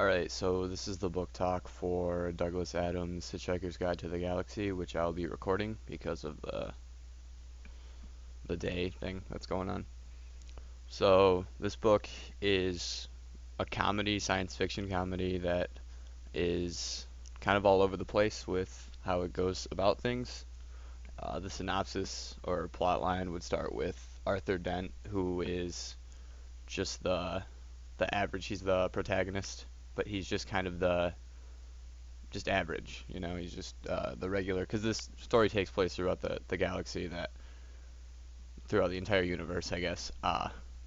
Alright, so this is the book talk for Douglas Adams' Hitchhiker's Guide to the Galaxy, which I'll be recording because of the day thing that's going on. So this book is a comedy, science fiction comedy that is kind of all over the place with how it goes about things. The synopsis or plot line would start with Arthur Dent, who is just the average. He's the protagonist, but he's just kind of the just average. He's just the regular. Because this story takes place throughout the galaxy, that throughout the entire universe, I guess.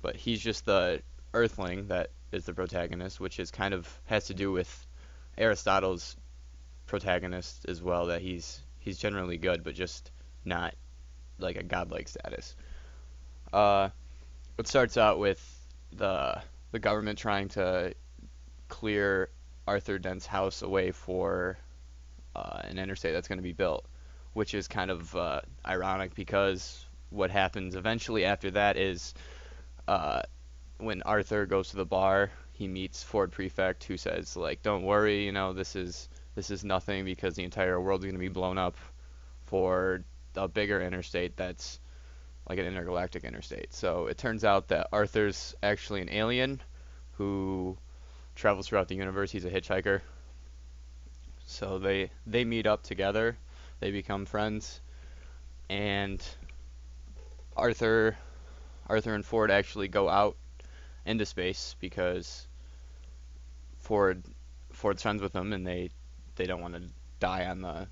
But he's just the Earthling that is the protagonist, which is kind of has to do with Aristotle's protagonist as well. That he's generally good, but just not like a godlike status. Uh, it starts out with the government trying to clear Arthur Dent's house away for an interstate that's going to be built, which is kind of ironic because what happens eventually after that is uh, when Arthur goes to the bar, he meets Ford Prefect, who says like, "Don't worry, this is nothing because the entire world's going to be blown up for a bigger interstate that's like an intergalactic interstate." So it turns out that Arthur's actually an alien who travels throughout the universe. He's a hitchhiker. So they meet up together. They become friends, and Arthur Arthur and Ford actually go out into space because Ford Ford's friends with them, and they don't want to die on the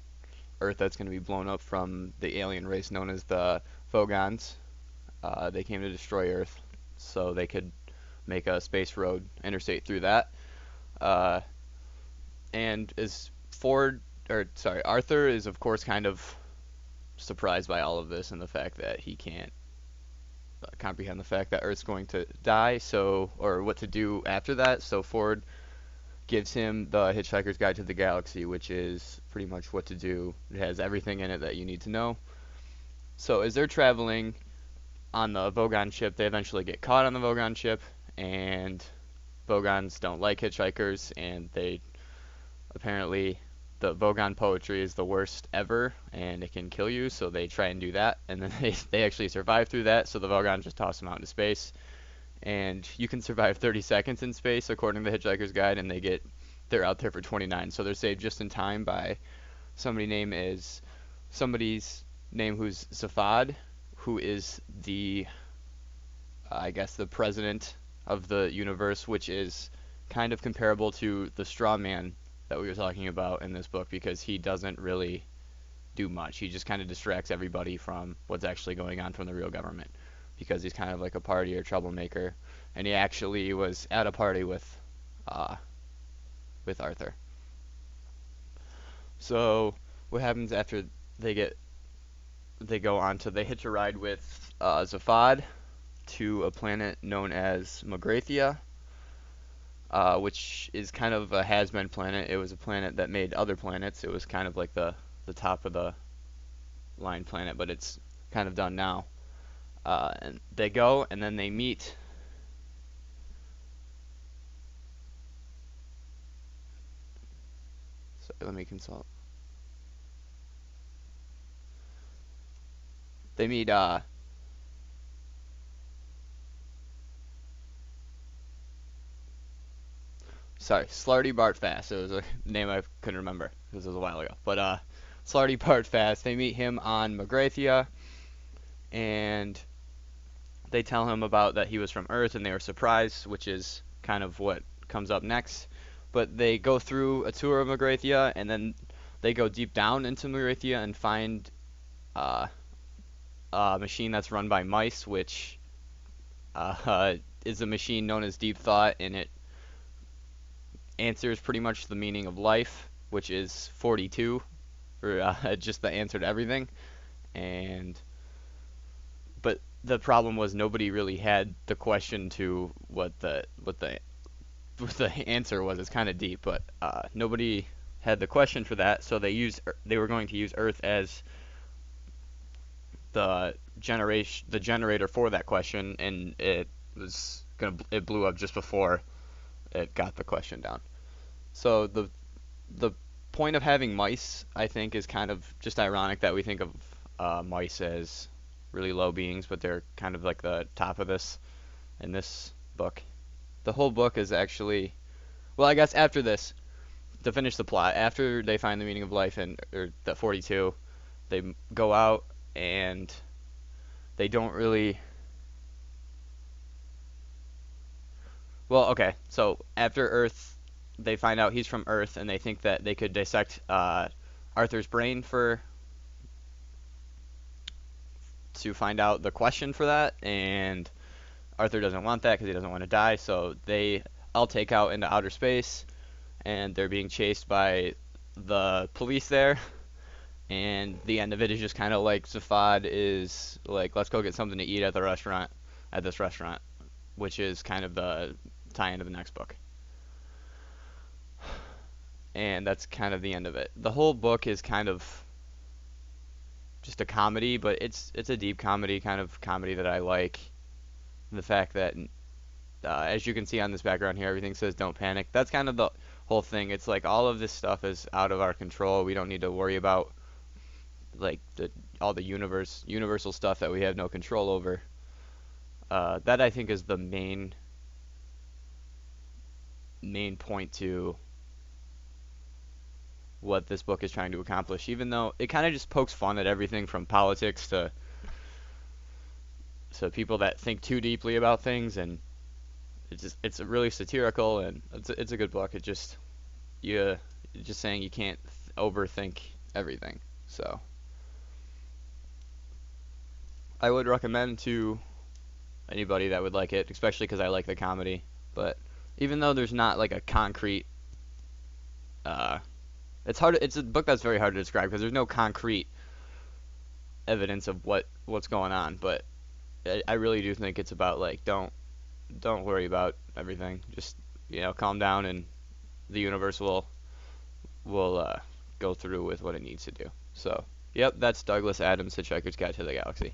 Earth that's going to be blown up from the alien race known as the Vogons. They came to destroy Earth, so they could make a space road interstate through that. Uh, and as Ford, or sorry, Arthur is of course kind of surprised by all of this and the fact that he can't comprehend the fact that Earth's going to die, so or what to do after that. So Ford gives him the Hitchhiker's Guide to the Galaxy, which is pretty much what to do. It has everything in it that you need to know. So as they're traveling on the Vogon ship, they eventually get caught on the Vogon ship, and Vogons don't like hitchhikers, and they apparently the Vogon poetry is the worst ever, and it can kill you, so they try and do that, and then they actually survive through that, so the Vogons just toss them out into space. And you can survive 30 seconds in space, according to the Hitchhiker's Guide, and they're out there for 29, so they're saved just in time by somebody's name who's Zafad, who is I guess, the president of the universe, which is kind of comparable to the straw man that we were talking about in this book, because he doesn't really do much. He just kind of distracts everybody from what's actually going on from the real government, because he's kind of like a partier troublemaker, and he actually was at a party uh, with Arthur. So what happens after they get they hitch a ride with Zafad to a planet known as Magrathea, which is kind of a has-been planet. It was a planet that made other planets. It was kind of like the top of the line planet, but it's kind of done now. And they go, and then they meet. So let me consult. They meet. Sorry, Slarty Bart Fast. It was a name I couldn't remember because it was a while ago. But Slarty Bart Fast. They meet him on Magrathea, and they tell him about that he was from Earth, and they were surprised, which is kind of what comes up next. But they go through a tour of Magrathea, and then they go deep down into Magrathea and find uh, a machine that's run by mice, which uh, is a machine known as Deep Thought, and it answers pretty much the meaning of life, which is 42, for just the answer to everything. And but the problem was nobody really had the question to what the answer was. It's kind of deep, but nobody had the question for that, so they were going to use Earth as the generator for that question, and it blew up just before it got the question down. So the point of having mice, I think, is kind of just ironic that we think of mice as really low beings, but they're kind of like the top of this in this book. The whole book is actually, well, I guess after this, to finish the plot, after they find the meaning of life in or the 42, they go out and they don't really. Well, okay, so after Earth, they find out he's from Earth, and they think that they could dissect Arthur's brain for to find out the question for that, and Arthur doesn't want that because he doesn't want to die. So they all take out into outer space, and they're being chased by the police there. And the end of it is just kind of like Safad is like, let's go get something to eat at the restaurant, at this restaurant, which is kind of the tie-in to the next book. And that's kind of the end of it. The whole book is kind of just a comedy, but it's a deep comedy, kind of comedy that I like. The fact that, as you can see on this background here, everything says "Don't panic." That's kind of the whole thing. It's like all of this stuff is out of our control. We don't need to worry about like all the universal stuff that we have no control over. That I think is the main point to what this book is trying to accomplish. Even though it kind of just pokes fun at everything from politics to people that think too deeply about things, and it's really satirical, and it's a good book. It just you just saying you can't overthink everything. So I would recommend to anybody that would like it, especially because I like the comedy. But even though there's not like a concrete, uh, it's hard. It's a book that's very hard to describe because there's no concrete evidence of what's going on. But I really do think it's about like don't worry about everything. Just calm down, and the universe will go through with what it needs to do. So, yep, that's Douglas Adams' Hitchhiker's Guide to the Galaxy.